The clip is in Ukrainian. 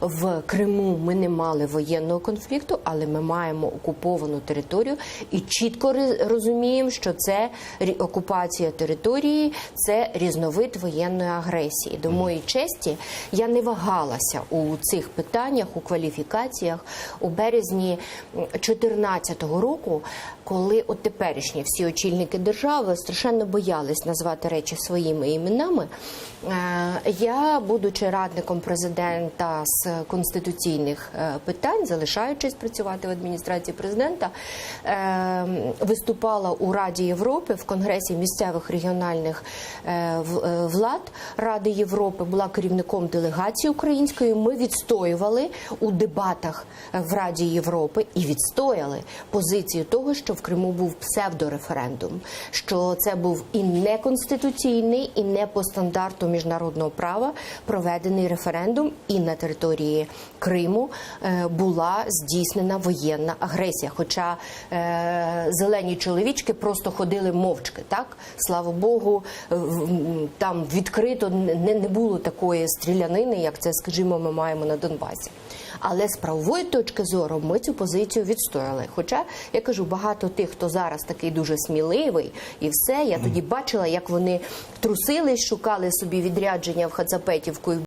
В Криму ми не мали воєнного конфлікту, але ми маємо окуповану територію і чітко розуміємо, що це окупація території, це різновид воєнної агресії. До моєї честі, я не вагалася у цих питаннях, у кваліфікаціях. У березні 2014 року, коли от теперішні всі очільники держави страшенно боялись назвати речі своїми іменами, я, будучи радником президента з конституційних питань, залишаючись працювати в адміністрації президента, виступала у Раді Європи, в Конгресі місцевих регіональних влад Ради Європи, була керівником делегації української. Ми відстоювали у дебатах в Раді Європи і відстояли позицію того, що в Криму був псевдореферендум, що це був і неконституційний, і не по стандарту міжнародного права проведений референдум, і на території Криму була здійснена воєнна агресія. Хоча зелені чоловічки просто ходили мовчки, так? Слава Богу, там відкрито не було такої стрілянини, як це, скажімо, ми маємо на Донбасі. Але з правової точки зору ми цю позицію відстояли. Хоча, я кажу, багато тих, хто зараз такий дуже сміливий і все, я тоді бачила, як вони трусились, шукали собі відрядження в Хацапетівку і